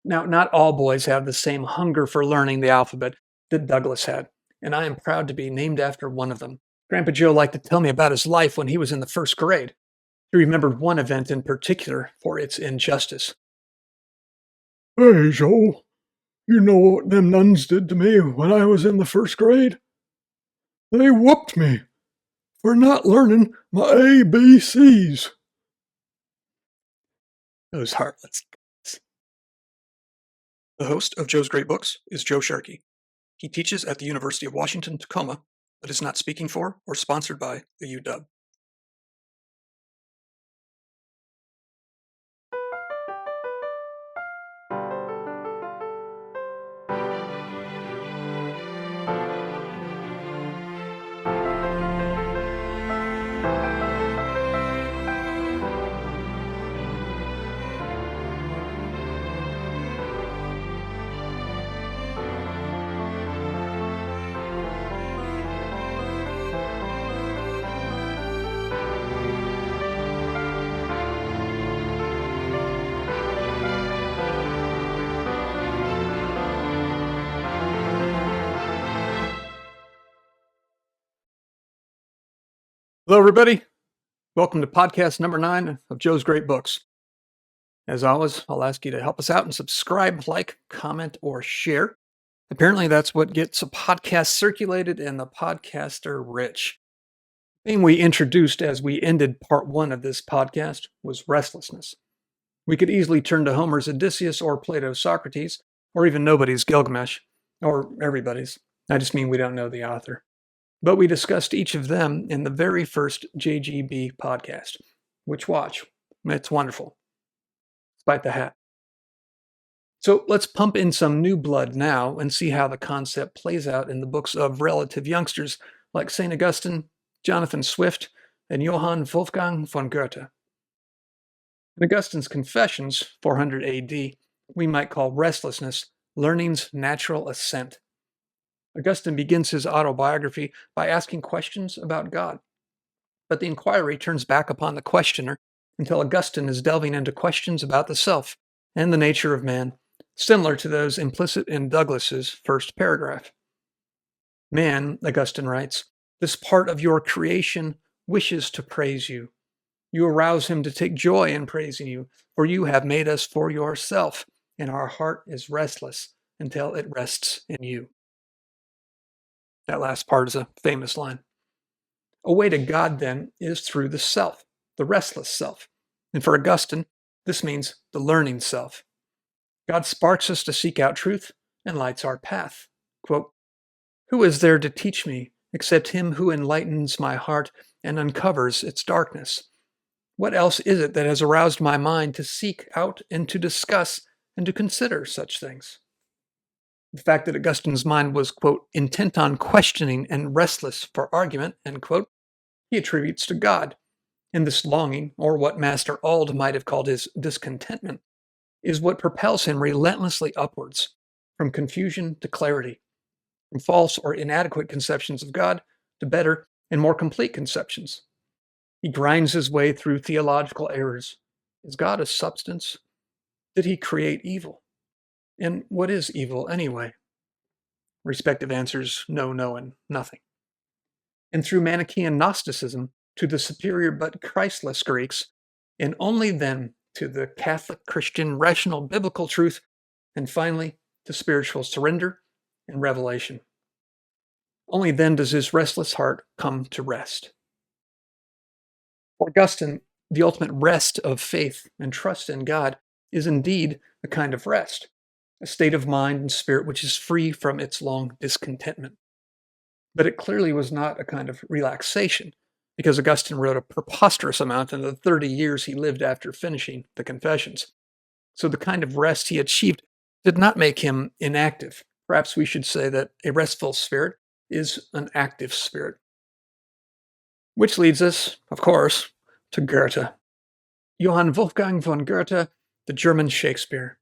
Now, not all boys have the same hunger for learning the alphabet that Douglas had, and I am proud to be named after one of them. Grandpa Joe liked to tell me about his life when he was in the first grade. He remembered one event in particular for its injustice. "Hey, Joe, you know what them nuns did to me when I was in the first grade? They whooped me for not learning my ABCs. Those heartless guys. The host of Joe's Great Books is Joe Sharkey. He teaches at the University of Washington, Tacoma, but is not speaking for or sponsored by the UW. Hello, everybody. Welcome to podcast number 9 of Joe's Great Books. As always, I'll ask you to help us out and subscribe, like, comment, or share. Apparently, that's what gets a podcast circulated and the podcaster rich. The thing we introduced as we ended part 1 of this podcast was restlessness. We could easily turn to Homer's Odysseus or Plato's Socrates, or even nobody's Gilgamesh, or everybody's. I just mean we don't know the author. But we discussed each of them in the very first JGB podcast, which watch. It's wonderful, despite the hat. So let's pump in some new blood now and see how the concept plays out in the books of relative youngsters like St. Augustine, Jonathan Swift, and Johann Wolfgang von Goethe. In Augustine's Confessions, 400 AD, we might call restlessness learning's natural ascent. Augustine begins his autobiography by asking questions about God. But the inquiry turns back upon the questioner until Augustine is delving into questions about the self and the nature of man, similar to those implicit in Douglass's first paragraph. Man, Augustine writes, this part of your creation wishes to praise you. You arouse him to take joy in praising you, for you have made us for yourself, and our heart is restless until it rests in you. That last part is a famous line. A way to God, then, is through the self, the restless self. And for Augustine, this means the learning self. God sparks us to seek out truth and lights our path. Quote, who is there to teach me except him who enlightens my heart and uncovers its darkness? What else is it that has aroused my mind to seek out and to discuss and to consider such things? The fact that Augustine's mind was, quote, intent on questioning and restless for argument, end quote, he attributes to God. And this longing, or what Master Auld might have called his discontentment, is what propels him relentlessly upwards, from confusion to clarity, from false or inadequate conceptions of God to better and more complete conceptions. He grinds his way through theological errors. Is God a substance? Did he create evil? And what is evil anyway? Respective answers, no, no, and nothing. And through Manichaean Gnosticism to the superior but Christless Greeks, and only then to the Catholic Christian rational biblical truth, and finally to spiritual surrender and revelation. Only then does his restless heart come to rest. For Augustine, the ultimate rest of faith and trust in God is indeed a kind of rest, a state of mind and spirit which is free from its long discontentment. But it clearly was not a kind of relaxation, because Augustine wrote a preposterous amount in the 30 years he lived after finishing the Confessions. So the kind of rest he achieved did not make him inactive. Perhaps we should say that a restful spirit is an active spirit. Which leads us, of course, to Goethe. Johann Wolfgang von Goethe, the German Shakespeare.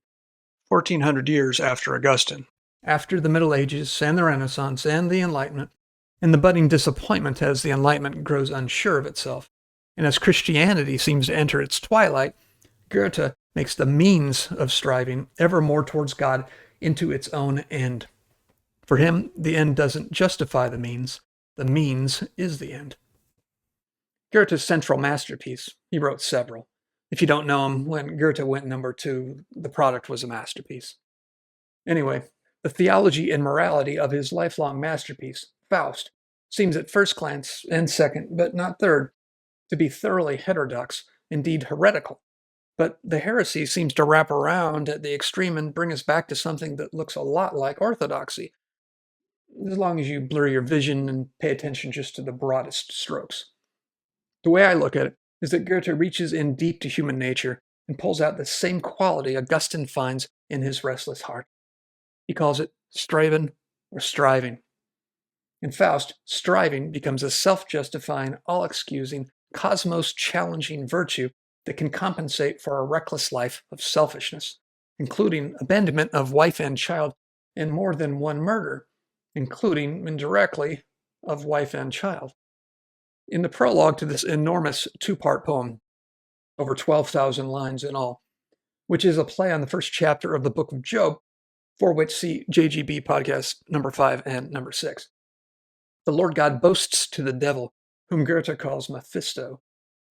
1400 years after Augustine, after the Middle Ages and the Renaissance and the Enlightenment, and the budding disappointment as the Enlightenment grows unsure of itself, and as Christianity seems to enter its twilight, Goethe makes the means of striving ever more towards God into its own end. For him, the end doesn't justify the means is the end. Goethe's central masterpiece. He wrote several. If you don't know him, when Goethe went number 2, the product was a masterpiece. Anyway, the theology and morality of his lifelong masterpiece, Faust, seems at first glance, and second, but not third, to be thoroughly heterodox, indeed heretical. But the heresy seems to wrap around at the extreme and bring us back to something that looks a lot like orthodoxy, as long as you blur your vision and pay attention just to the broadest strokes. The way I look at it is that Goethe reaches in deep to human nature and pulls out the same quality Augustine finds in his restless heart. He calls it streben or striving. In Faust, striving becomes a self-justifying, all-excusing, cosmos-challenging virtue that can compensate for a reckless life of selfishness, including abandonment of wife and child and more than one murder, including, indirectly, of wife and child. In the prologue to this enormous 2-part poem, over 12,000 lines in all, which is a play on the first chapter of the book of Job, for which see JGB podcast number 5 and number 6. The Lord God boasts to the devil, whom Goethe calls Mephisto,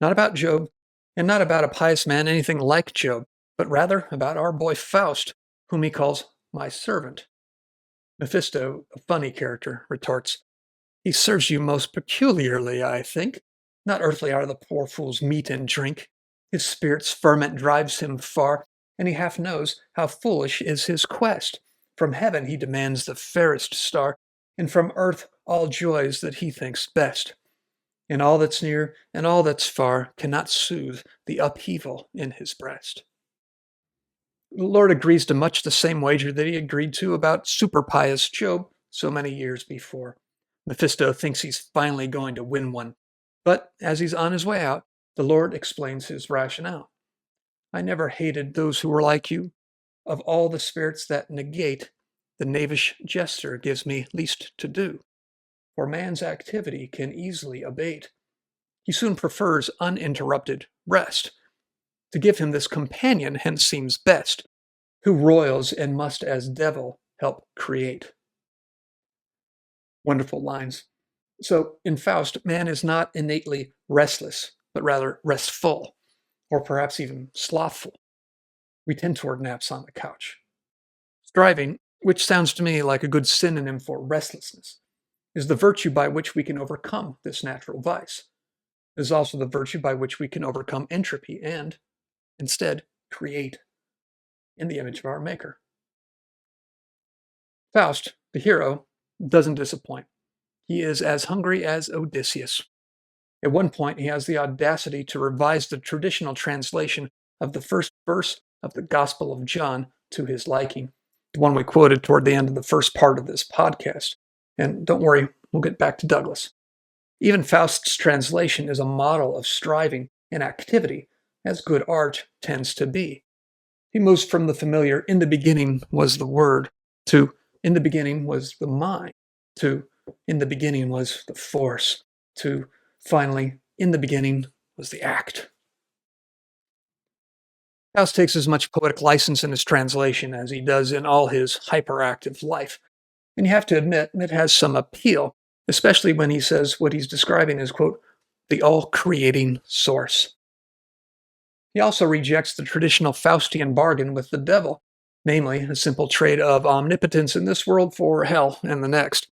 not about Job, and not about a pious man anything like Job, but rather about our boy Faust, whom he calls my servant. Mephisto, a funny character, retorts, "He serves you most peculiarly, I think. Not earthly are the poor fool's meat and drink. His spirit's ferment drives him far, and he half knows how foolish is his quest. From heaven he demands the fairest star, and from earth all joys that he thinks best. And all that's near and all that's far cannot soothe the upheaval in his breast." The Lord agrees to much the same wager that he agreed to about super-pious Job so many years before. Mephisto thinks he's finally going to win one, but as he's on his way out, the Lord explains his rationale. "I never hated those who were like you. Of all the spirits that negate, the knavish jester gives me least to do. For man's activity can easily abate. He soon prefers uninterrupted rest. To give him this companion hence seems best, who roils and must as devil help create." Wonderful lines. So, in Faust, man is not innately restless, but rather restful, or perhaps even slothful. We tend toward naps on the couch. Striving, which sounds to me like a good synonym for restlessness, is the virtue by which we can overcome this natural vice. It is also the virtue by which we can overcome entropy and, instead, create in the image of our Maker. Faust, the hero, doesn't disappoint. He is as hungry as Odysseus. At one point, he has the audacity to revise the traditional translation of the first verse of the Gospel of John to his liking, the one we quoted toward the end of the first part of this podcast. And don't worry, we'll get back to Douglass. Even Faust's translation is a model of striving and activity, as good art tends to be. He moves from the familiar "in the beginning was the Word" to "in the beginning was the mind" to "in the beginning was the force" to, finally, "in the beginning was the act." Faust takes as much poetic license in his translation as he does in all his hyperactive life, and you have to admit it has some appeal, especially when he says what he's describing as, quote, "the all-creating source." He also rejects the traditional Faustian bargain with the devil, namely a simple trade of omnipotence in this world for hell in the next.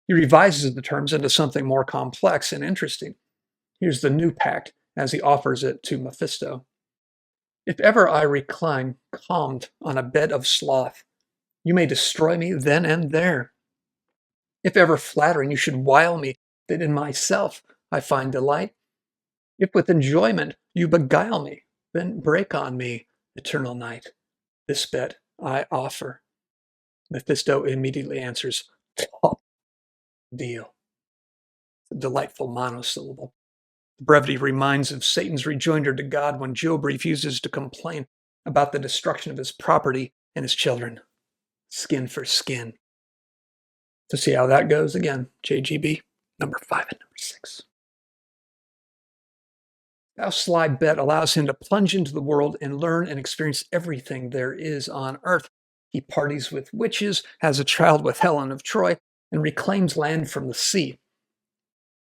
He revises the terms into something more complex and interesting. Here's the new pact as he offers it to Mephisto. "If ever I recline calmed on a bed of sloth, you may destroy me then and there. If ever flattering you should wile me that in myself I find delight, if with enjoyment you beguile me, then break on me, eternal night. This bet I offer." Mephisto immediately answers, "Top deal." A delightful monosyllable. The brevity reminds of Satan's rejoinder to God when Job refuses to complain about the destruction of his property and his children. Skin for skin. To see how that goes, again, JGB, number 5 and number 6. Faust's sly bet allows him to plunge into the world and learn and experience everything there is on earth. He parties with witches, has a child with Helen of Troy, and reclaims land from the sea.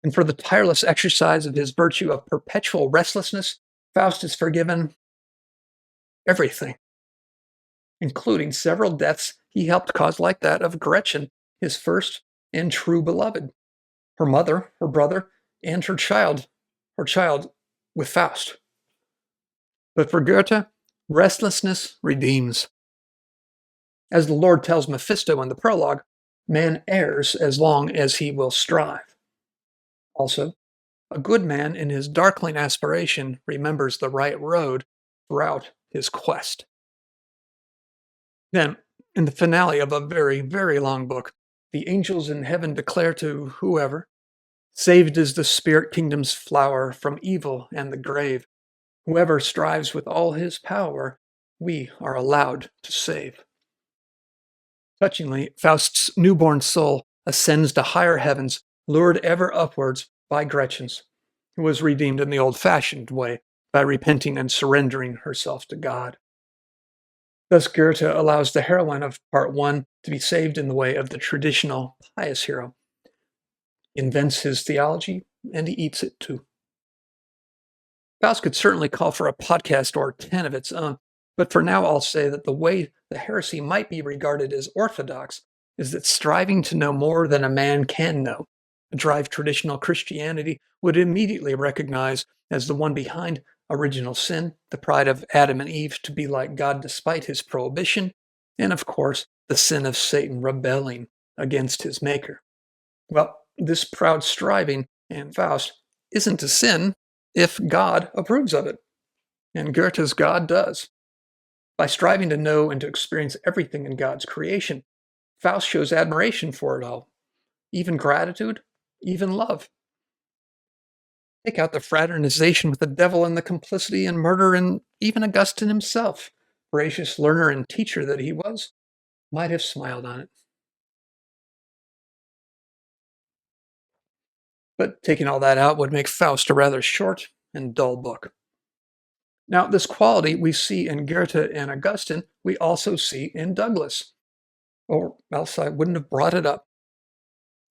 And for the tireless exercise of his virtue of perpetual restlessness, Faust is forgiven everything, including several deaths he helped cause, like that of Gretchen, his first and true beloved, her mother, her brother, and her child with Faust. But for Goethe, restlessness redeems. As the Lord tells Mephisto in the prologue, man errs as long as he will strive. Also, a good man in his darkling aspiration remembers the right road throughout his quest. Then, in the finale of a very, very long book, the angels in heaven declare to whoever, "Saved is the spirit kingdom's flower from evil and the grave. Whoever strives with all his power, we are allowed to save." Touchingly, Faust's newborn soul ascends to higher heavens, lured ever upwards by Gretchen's, who was redeemed in the old-fashioned way by repenting and surrendering herself to God. Thus, Goethe allows the heroine of Part 1 to be saved in the way of the traditional pious hero. He invents his theology, and he eats it too. Faust could certainly call for a podcast or 10 of its own, but for now I'll say that the way the heresy might be regarded as orthodox is that striving to know more than a man can know, a drive traditional Christianity would immediately recognize as the one behind original sin, the pride of Adam and Eve to be like God despite his prohibition, and of course, the sin of Satan rebelling against his maker. Well, this proud striving in Faust isn't a sin if God approves of it, and Goethe's God does. By striving to know and to experience everything in God's creation, Faust shows admiration for it all, even gratitude, even love. Take out the fraternization with the devil and the complicity and murder, and even Augustine himself, gracious learner and teacher that he was, might have smiled on it. But taking all that out would make Faust a rather short and dull book. Now, this quality we see in Goethe and Augustine, we also see in Douglass, or else I wouldn't have brought it up.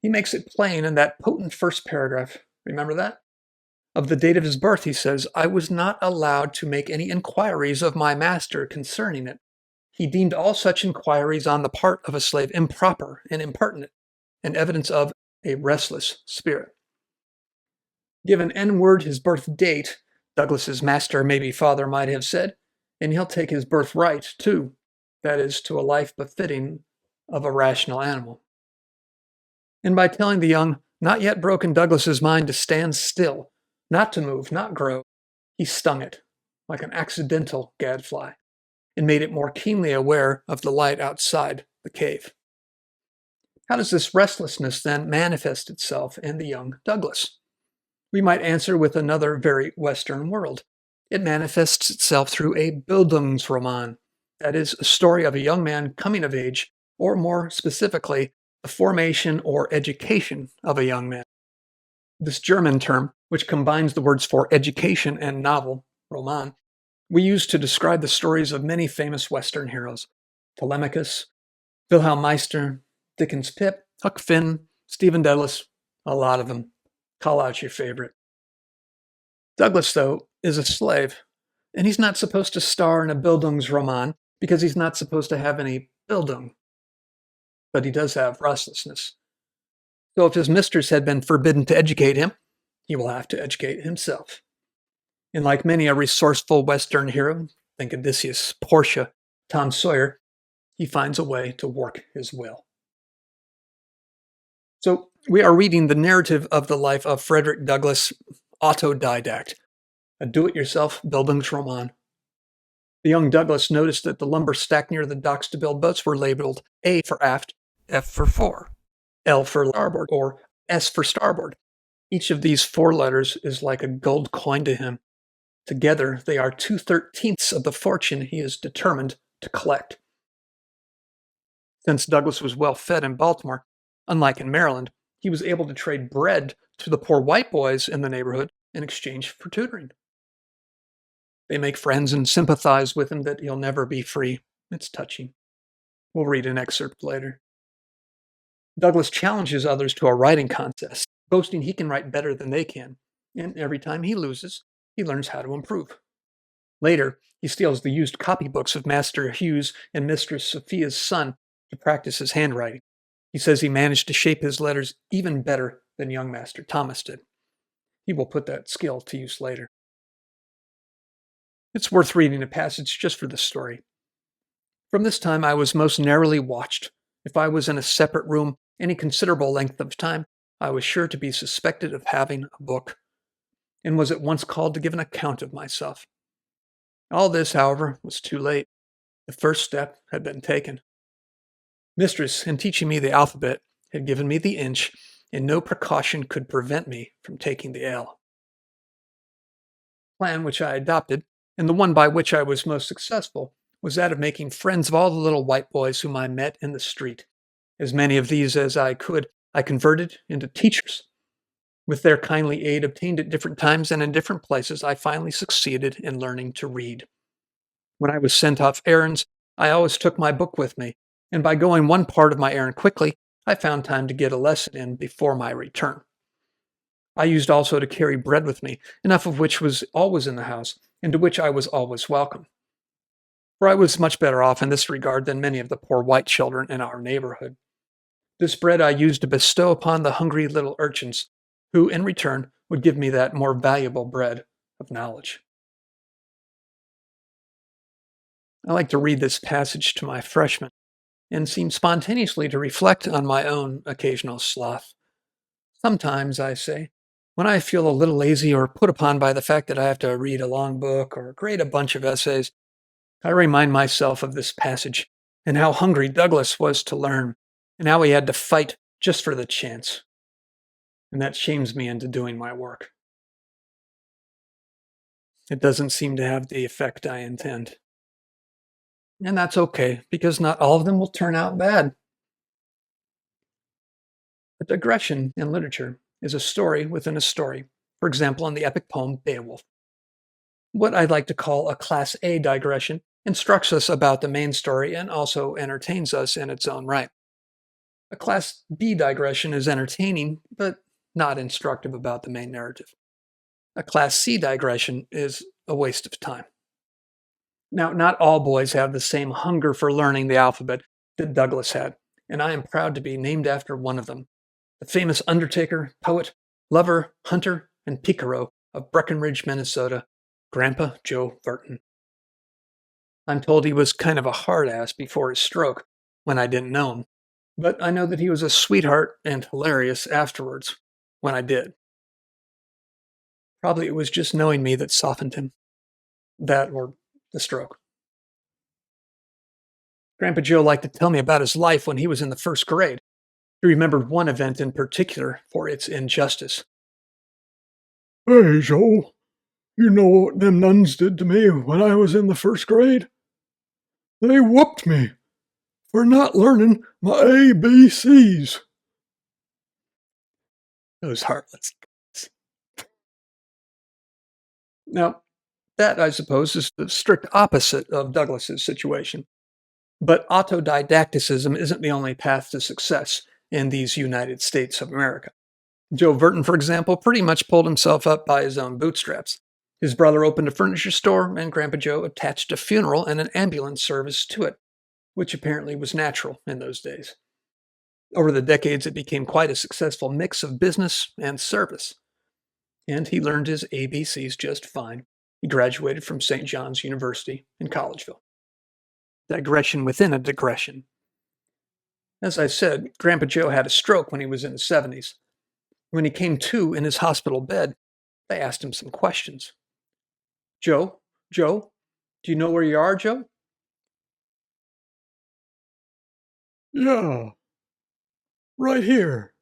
He makes it plain in that potent first paragraph. Remember that? Of the date of his birth, he says, "I was not allowed to make any inquiries of my master concerning it. He deemed all such inquiries on the part of a slave improper and impertinent, and evidence of a restless spirit." Give an N-word his birth date, Douglass's master, maybe father, might have said, and he'll take his birthright, too. That is, to a life befitting of a rational animal. And by telling the young, not yet broken Douglass's mind to stand still, not to move, not grow, he stung it like an accidental gadfly and made it more keenly aware of the light outside the cave. How does this restlessness then manifest itself in the young Douglass? We might answer with another very Western world. It manifests itself through a Bildungsroman, that is, a story of a young man coming of age, or more specifically, the formation or education of a young man. This German term, which combines the words for education and novel, Roman, we use to describe the stories of many famous Western heroes: Telemachus, Wilhelm Meister, Dickens' Pip, Huck Finn, Stephen Dedalus, a lot of them. Call out your favorite. Douglass, though, is a slave, and he's not supposed to star in a Bildungsroman because he's not supposed to have any Bildung. But he does have restlessness. So if his mistress had been forbidden to educate him, he will have to educate himself. And like many a resourceful Western hero, think Odysseus, Portia, Tom Sawyer, he finds a way to work his will. So we are reading the narrative of the life of Frederick Douglass, autodidact, a do-it-yourself Bildungsroman. The young Douglass noticed that the lumber stacked near the docks to build boats were labeled A for aft, F for fore, L for larboard, or S for starboard. Each of these four letters is like a gold coin to him. Together, they are 2/13 of the fortune he is determined to collect. Since Douglass was well fed in Baltimore, unlike in Maryland, he was able to trade bread to the poor white boys in the neighborhood in exchange for tutoring. They make friends and sympathize with him that he'll never be free. It's touching. We'll read an excerpt later. Douglass challenges others to a writing contest, boasting he can write better than they can, and every time he loses, he learns how to improve. Later, he steals the used copybooks of Master Hugh's and Mistress Sophia's son to practice his handwriting. He says he managed to shape his letters even better than young Master Thomas did. He will put that skill to use later. It's worth reading a passage just for this story. From this time, I was most narrowly watched. If I was in a separate room any considerable length of time, I was sure to be suspected of having a book, and was at once called to give an account of myself. All this, however, was too late. The first step had been taken. Mistress, in teaching me the alphabet, had given me the inch, and no precaution could prevent me from taking the L. The plan which I adopted, and the one by which I was most successful, was that of making friends of all the little white boys whom I met in the street. As many of these as I could, I converted into teachers. With their kindly aid obtained at different times and in different places, I finally succeeded in learning to read. When I was sent off errands, I always took my book with me, and by going one part of my errand quickly, I found time to get a lesson in before my return. I used also to carry bread with me, enough of which was always in the house, and to which I was always welcome. For I was much better off in this regard than many of the poor white children in our neighborhood. This bread I used to bestow upon the hungry little urchins, who, in return, would give me that more valuable bread of knowledge. I like to read this passage to my freshmen, and seem spontaneously to reflect on my own occasional sloth. Sometimes, I say, when I feel a little lazy or put upon by the fact that I have to read a long book or grade a bunch of essays, I remind myself of this passage and how hungry Douglass was to learn, and how he had to fight just for the chance. And that shames me into doing my work. It doesn't seem to have the effect I intend. And that's okay, because not all of them will turn out bad. A digression in literature is a story within a story, for example, in the epic poem Beowulf. What I'd like to call a Class A digression instructs us about the main story and also entertains us in its own right. A Class B digression is entertaining, but not instructive about the main narrative. A Class C digression is a waste of time. Now, not all boys have the same hunger for learning the alphabet that Douglass had, and I am proud to be named after one of them, the famous undertaker, poet, lover, hunter, and picaro of Breckenridge, Minnesota, Grandpa Joe Vertin. I'm told he was kind of a hard ass before his stroke, when I didn't know him, but I know that he was a sweetheart and hilarious afterwards, when I did. Probably it was just knowing me that softened him. That or the stroke. Grandpa Joe liked to tell me about his life when he was in the first grade. He remembered one event in particular for its injustice. Hey, Joe, you know what them nuns did to me when I was in the first grade? They whooped me for not learning my ABCs. Those heartless guys. Now, that, I suppose, is the strict opposite of Douglass's situation. But autodidacticism isn't the only path to success in these United States of America. Joe Vertin, for example, pretty much pulled himself up by his own bootstraps. His brother opened a furniture store, and Grandpa Joe attached a funeral and an ambulance service to it, which apparently was natural in those days. Over the decades, it became quite a successful mix of business and service. And he learned his ABCs just fine. He graduated from St. John's University in Collegeville. Digression within a digression. As I said, Grandpa Joe had a stroke when he was in his 70s. When he came to in his hospital bed, they asked him some questions. Joe, do you know where you are, Joe? Yeah, right here.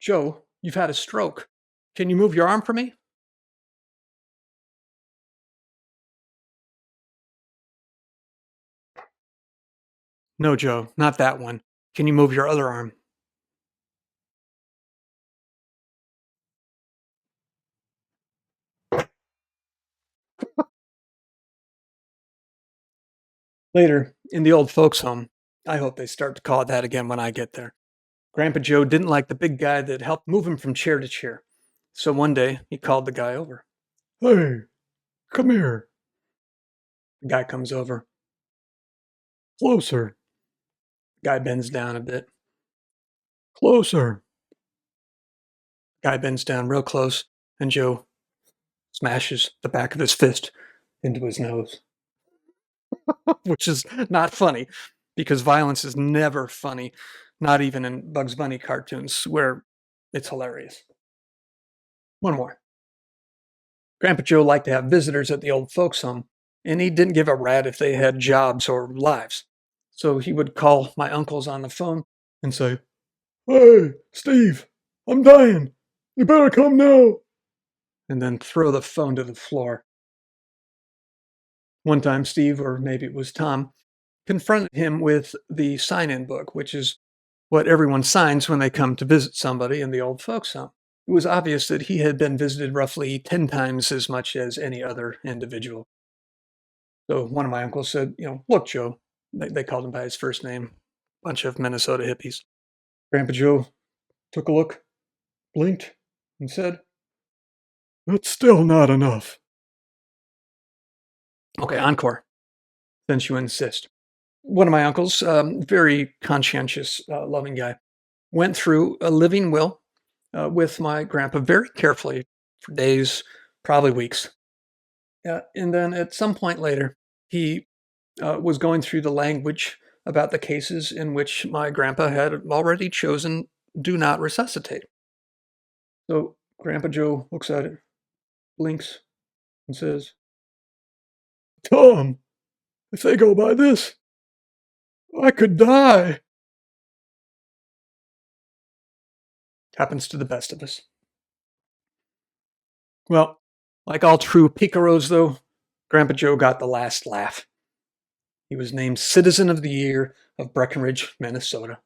Joe, you've had a stroke. Can you move your arm for me? No, Joe, not that one. Can you move your other arm? Later, in the old folks' home, I hope they start to call it that again when I get there. Grandpa Joe didn't like the big guy that helped move him from chair to chair. So one day, he called the guy over. Hey, come here. The guy comes over. Closer. The guy bends down a bit. Closer. The guy bends down real close, and Joe smashes the back of his fist into his nose. Which is not funny, because violence is never funny, not even in Bugs Bunny cartoons, where it's hilarious. One more. Grandpa Joe liked to have visitors at the old folks' home, and he didn't give a rat if they had jobs or lives. So he would call my uncles on the phone and say, Hey, Steve, I'm dying. You better come now. and then throw the phone to the floor. One time, Steve, or maybe it was Tom, confronted him with the sign-in book, which is what everyone signs when they come to visit somebody in the old folks' home. It was obvious that he had been visited roughly 10 times as much as any other individual. So one of my uncles said, look, Joe, they called him by his first name, bunch of Minnesota hippies. Grandpa Joe took a look, blinked, and said, That's still not enough. okay, encore, since you insist. One of my uncles, very conscientious, loving guy, went through a living will with my grandpa very carefully for days, probably weeks. And then at some point later, he was going through the language about the cases in which my grandpa had already chosen do not resuscitate. So Grandpa Joe looks at it, blinks, and says, Tom, if they go by this, I could die. happens to the best of us. Well, like all true picaros, though, Grandpa Joe got the last laugh. He was named Citizen of the Year of Breckenridge, Minnesota.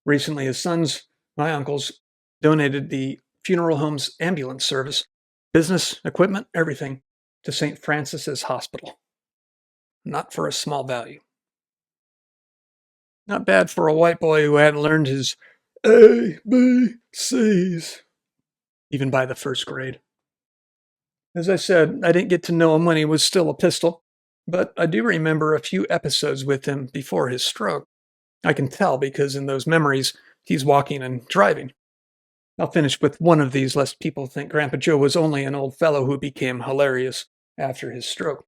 Recently, his sons, my uncles, donated the funeral home's ambulance service, business, equipment, everything, to St. Francis's Hospital. Not for a small value. Not bad for a white boy who hadn't learned his ABCs. even by the first grade. As I said, I didn't get to know him when he was still a pistol, but I do remember a few episodes with him before his stroke. I can tell because in those memories, he's walking and driving. I'll finish with one of these lest people think Grandpa Joe was only an old fellow who became hilarious after his stroke.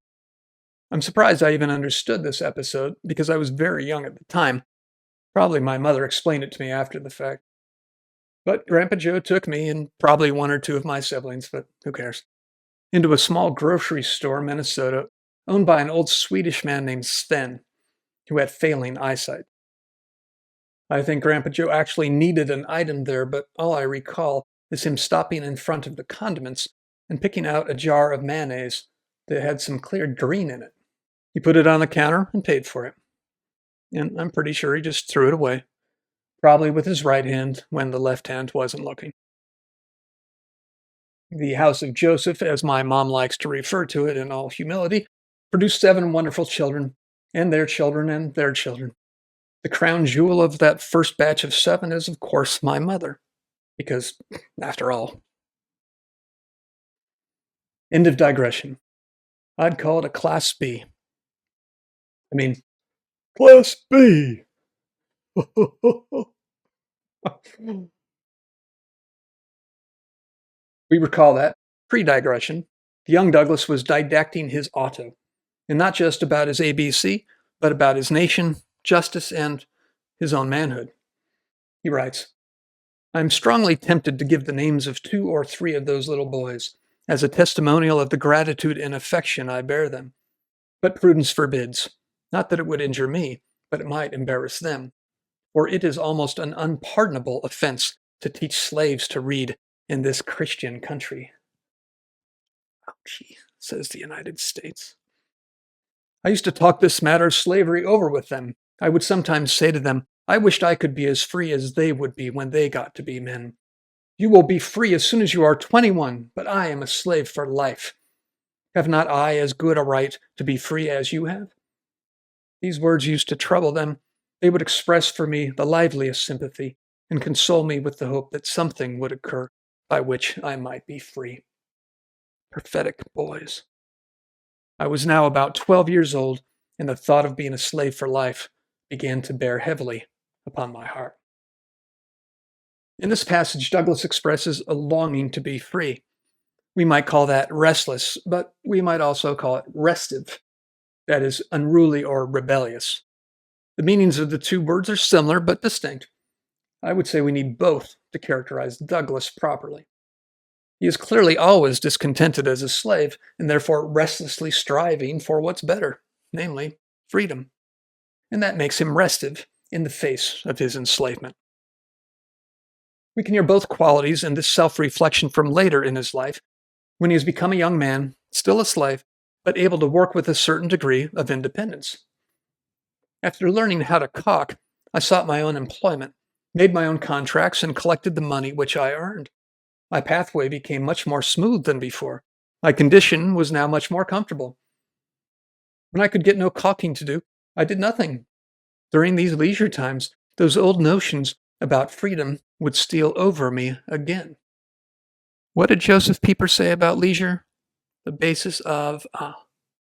I'm surprised I even understood this episode because I was very young at the time. Probably my mother explained it to me after the fact. But Grandpa Joe took me, and probably one or two of my siblings, but who cares, into a small grocery store in Minnesota owned by an old Swedish man named Sven, who had failing eyesight. I think Grandpa Joe actually needed an item there, but all I recall is him stopping in front of the condiments and picking out a jar of mayonnaise that had some clear green in it. He put it on the counter and paid for it. And I'm pretty sure he just threw it away, probably with his right hand when the left hand wasn't looking. The House of Joseph, as my mom likes to refer to it in all humility, produced 7 wonderful children, and their children, and their children. The crown jewel of that first batch of 7 is, of course, my mother, because, after all. End of digression. I'd call it a Class B. I mean, Class B. we recall that, pre-digression, the young Douglas was didacting his auto, and not just about his ABC, but about his nation, justice, and his own manhood. He writes, I'm strongly tempted to give the names of 2 or 3 of those little boys as a testimonial of the gratitude and affection I bear them. But prudence forbids, not that it would injure me, but it might embarrass them. For it is almost an unpardonable offense to teach slaves to read in this Christian country. Ouchie, says the United States. I used to talk this matter of slavery over with them. I would sometimes say to them, I wished I could be as free as they would be when they got to be men. You will be free as soon as you are 21, but I am a slave for life. Have not I as good a right to be free as you have? These words used to trouble them. They would express for me the liveliest sympathy and console me with the hope that something would occur by which I might be free. Prophetic boys. I was now about 12 years old, and the thought of being a slave for life began to bear heavily upon my heart. In this passage, Douglass expresses a longing to be free. We might call that restless, but we might also call it restive, that is, unruly or rebellious. The meanings of the two words are similar but distinct. I would say we need both to characterize Douglass properly. He is clearly always discontented as a slave, and therefore restlessly striving for what's better, namely freedom. And that makes him restive in the face of his enslavement. We can hear both qualities in this self-reflection from later in his life, when he has become a young man, still a slave, but able to work with a certain degree of independence. After learning how to caulk, I sought my own employment, made my own contracts, and collected the money which I earned. My pathway became much more smooth than before. My condition was now much more comfortable. When I could get no caulking to do, I did nothing. During these leisure times, those old notions about freedom would steal over me again. What did Joseph Pieper say about leisure? The basis of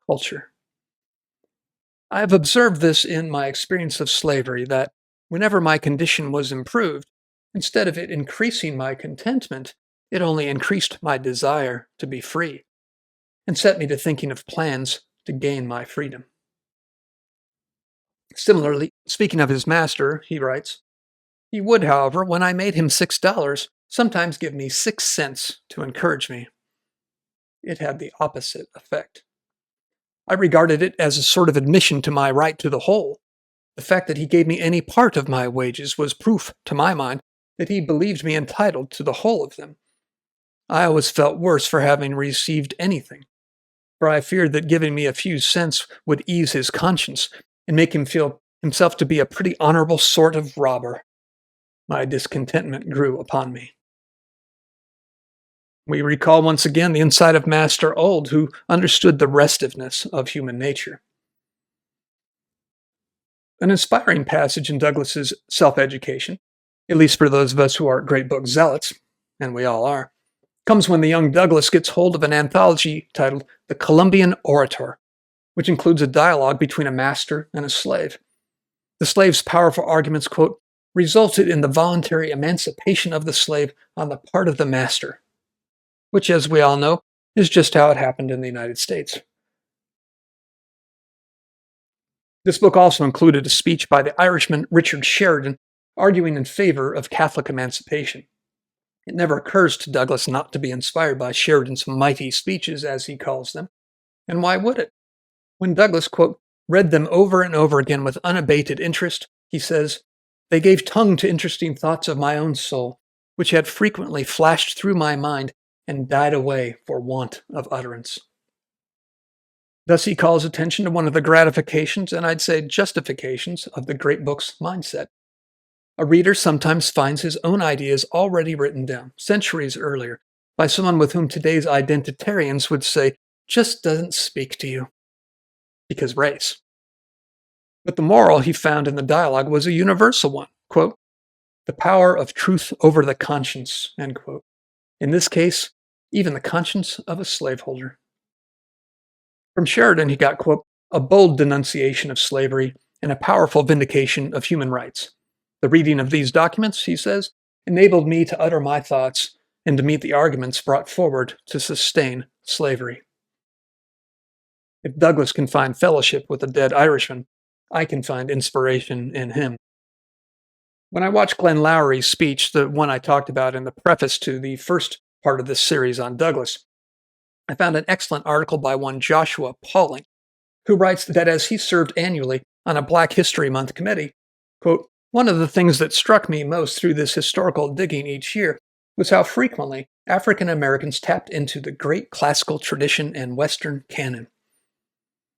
culture. I have observed this in my experience of slavery, that whenever my condition was improved, instead of it increasing my contentment, it only increased my desire to be free and set me to thinking of plans to gain my freedom. Similarly, speaking of his master, he writes, he would, however, when I made him $6, sometimes give me 6 cents to encourage me. It had the opposite effect. I regarded it as a sort of admission to my right to the whole. The fact that he gave me any part of my wages was proof, to my mind, that he believed me entitled to the whole of them. I always felt worse for having received anything, for I feared that giving me a few cents would ease his conscience and make him feel himself to be a pretty honorable sort of robber. My discontentment grew upon me. We recall once again the insight of Master Old, who understood the restiveness of human nature. An inspiring passage in Douglass's self-education, at least for those of us who are great book zealots, and we all are, comes when the young Douglass gets hold of an anthology titled The Columbian Orator, which includes a dialogue between a master and a slave. The slave's powerful arguments, quote, resulted in the voluntary emancipation of the slave on the part of the master, which, as we all know, is just how it happened in the United States. This book also included a speech by the Irishman Richard Sheridan arguing in favor of Catholic emancipation. It never occurs to Douglass not to be inspired by Sheridan's mighty speeches, as he calls them. And why would it? When Douglass, quote, read them over and over again with unabated interest, he says, they gave tongue to interesting thoughts of my own soul, which had frequently flashed through my mind and died away for want of utterance. Thus he calls attention to one of the gratifications, and I'd say justifications, of the great book's mindset. A reader sometimes finds his own ideas already written down, centuries earlier, by someone with whom today's identitarians would say, just doesn't speak to you. Because race. But the moral he found in the dialogue was a universal one, quote, the power of truth over the conscience, end quote. In this case, even the conscience of a slaveholder. From Sheridan, he got, quote, a bold denunciation of slavery and a powerful vindication of human rights. The reading of these documents, he says, enabled me to utter my thoughts and to meet the arguments brought forward to sustain slavery. If Douglass can find fellowship with a dead Irishman, I can find inspiration in him. When I watched Glenn Loury's speech, the one I talked about in the preface to the first part of this series on Douglass, I found an excellent article by one Joshua Pauling, who writes that as he served annually on a Black History Month committee, quote, one of the things that struck me most through this historical digging each year was how frequently African Americans tapped into the great classical tradition and Western canon.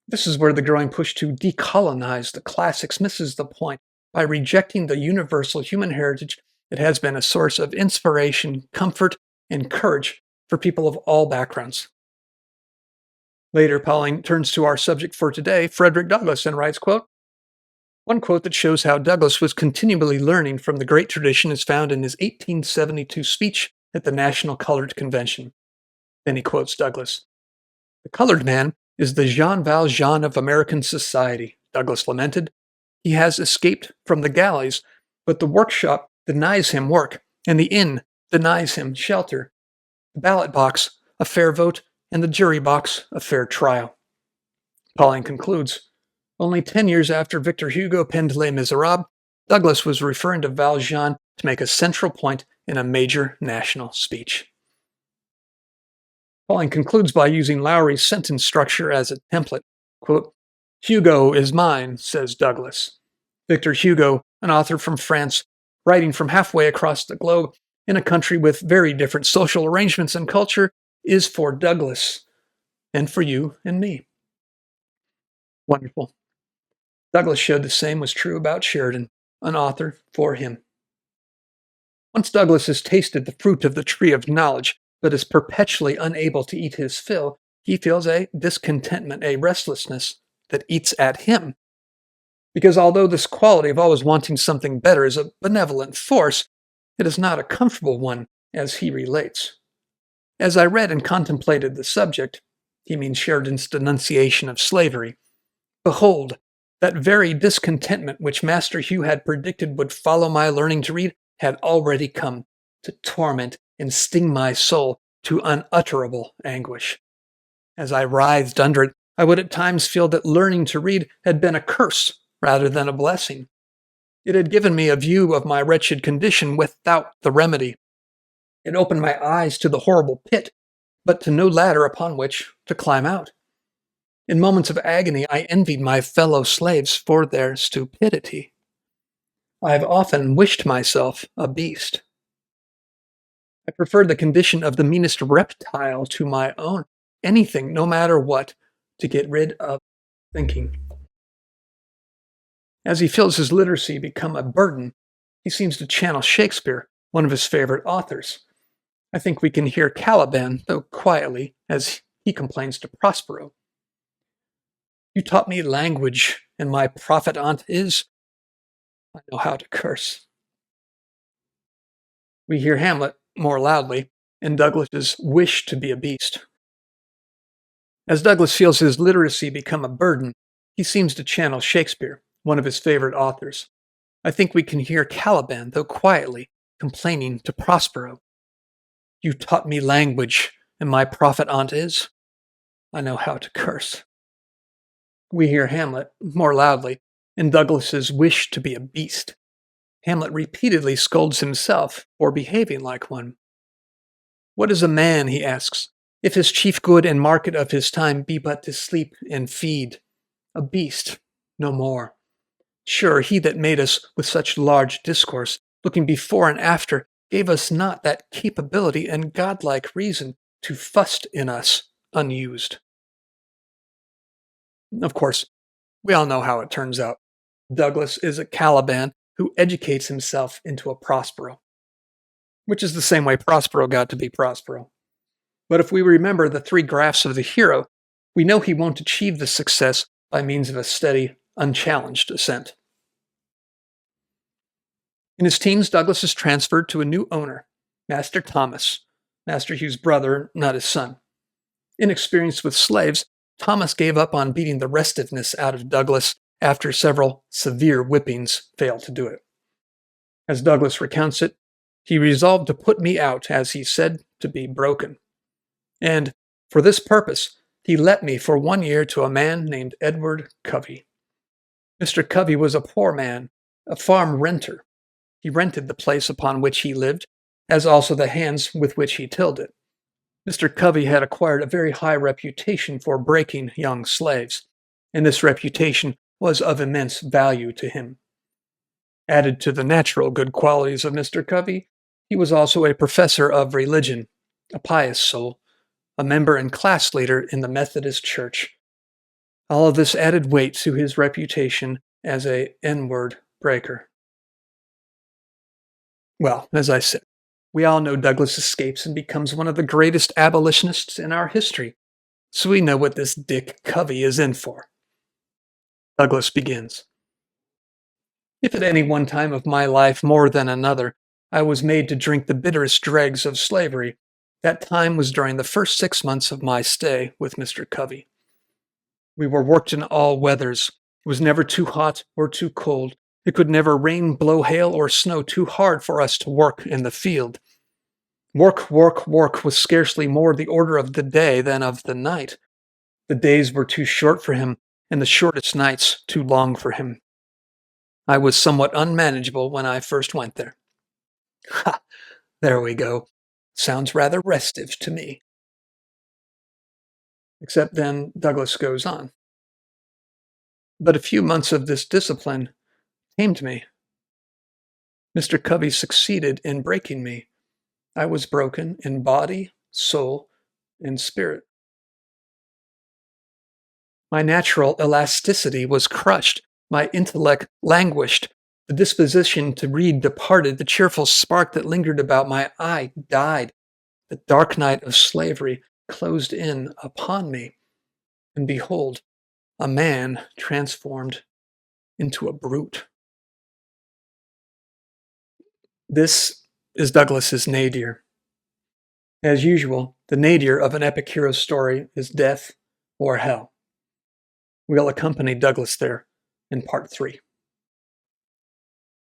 This is where the growing push to decolonize the classics misses the point by rejecting the universal human heritage that has been a source of inspiration, comfort, and courage for people of all backgrounds. Later, Pauling turns to our subject for today, Frederick Douglass, and writes, quote, One quote that shows how Douglass was continually learning from the great tradition is found in his 1872 speech at the National Colored Convention. Then he quotes Douglass. "The colored man is the Jean Valjean of American society," Douglass lamented. "He has escaped from the galleys, but the workshop denies him work, and the inn denies him shelter. The ballot box, a fair vote, and the jury box, a fair trial." Pauling concludes, only 10 years after Victor Hugo penned Les Miserables, Douglass was referring to Valjean to make a central point in a major national speech. Pauling concludes by using Lowry's sentence structure as a template. Quote, "Hugo is mine," says Douglass. Victor Hugo, an author from France, writing from halfway across the globe in a country with very different social arrangements and culture, is for Douglass and for you and me. Wonderful. Douglass showed the same was true about Sheridan, an author for him. Once Douglass has tasted the fruit of the tree of knowledge, but is perpetually unable to eat his fill, he feels a discontentment, a restlessness that eats at him. Because although this quality of always wanting something better is a benevolent force, it is not a comfortable one, as he relates. As I read and contemplated the subject, he means Sheridan's denunciation of slavery, behold, that very discontentment which Master Hugh had predicted would follow my learning to read had already come to torment and sting my soul to unutterable anguish. As I writhed under it, I would at times feel that learning to read had been a curse rather than a blessing. It had given me a view of my wretched condition without the remedy. It opened my eyes to the horrible pit, but to no ladder upon which to climb out. In moments of agony, I envied my fellow slaves for their stupidity. I have often wished myself a beast. I preferred the condition of the meanest reptile to my own, anything, no matter what, to get rid of thinking. As he feels his literacy become a burden, he seems to channel Shakespeare, one of his favorite authors. I think we can hear Caliban, though quietly, as he complains to Prospero. "You taught me language, and my prophet on't is. I know how to curse." We hear Hamlet more loudly in Douglass's wish to be a beast. As Douglass feels his literacy become a burden, he seems to channel Shakespeare, one of his favorite authors. I think we can hear Caliban, though quietly, complaining to Prospero. "You taught me language, and my prophet on't is. I know how to curse." We hear Hamlet more loudly in Douglass's wish to be a beast. Hamlet repeatedly scolds himself for behaving like one. "What is a man," he asks, "if his chief good and market of his time be but to sleep and feed? A beast, no more. Sure, he that made us with such large discourse, looking before and after, gave us not that capability and godlike reason to fuss in us unused." Of course, we all know how it turns out. Douglass is a Caliban who educates himself into a Prospero, which is the same way Prospero got to be Prospero. But if we remember the three graphs of the hero, we know he won't achieve this success by means of a steady, unchallenged ascent. In his teens, Douglass is transferred to a new owner, Master Thomas, Master Hugh's brother, not his son. Inexperienced with slaves, Thomas gave up on beating the restiveness out of Douglass after several severe whippings failed to do it. As Douglass recounts it, he resolved to put me out, as he said to be broken. And, for this purpose, he let me for 1 year to a man named Edward Covey. Mr. Covey was a poor man, a farm renter. He rented the place upon which he lived, as also the hands with which he tilled it. Mr. Covey had acquired a very high reputation for breaking young slaves, and this reputation was of immense value to him. Added to the natural good qualities of Mr. Covey, he was also a professor of religion, a pious soul, a member and class leader in the Methodist Church. All of this added weight to his reputation as a N-word breaker. Well, as I said, we all know Douglass escapes and becomes one of the greatest abolitionists in our history, so we know what this Dick Covey is in for. Douglass begins. If at any one time of my life more than another I was made to drink the bitterest dregs of slavery, that time was during the first 6 months of my stay with Mr. Covey. We were worked in all weathers. It was never too hot or too cold. It could never rain, blow, hail, or snow too hard for us to work in the field. Work, work, work was scarcely more the order of the day than of the night. The days were too short for him, and the shortest nights too long for him. I was somewhat unmanageable when I first went there. Ha! There we go. Sounds rather restive to me. Except then Douglass goes on. But a few months of this discipline tamed me. Mr. Covey succeeded in breaking me. I was broken in body, soul, and spirit. My natural elasticity was crushed. My intellect languished. The disposition to read departed. The cheerful spark that lingered about my eye died. The dark night of slavery closed in upon me. And behold, a man transformed into a brute. This is Douglass's nadir. As usual, the nadir of an epic hero story is death or hell. We'll accompany Douglass there in part 3.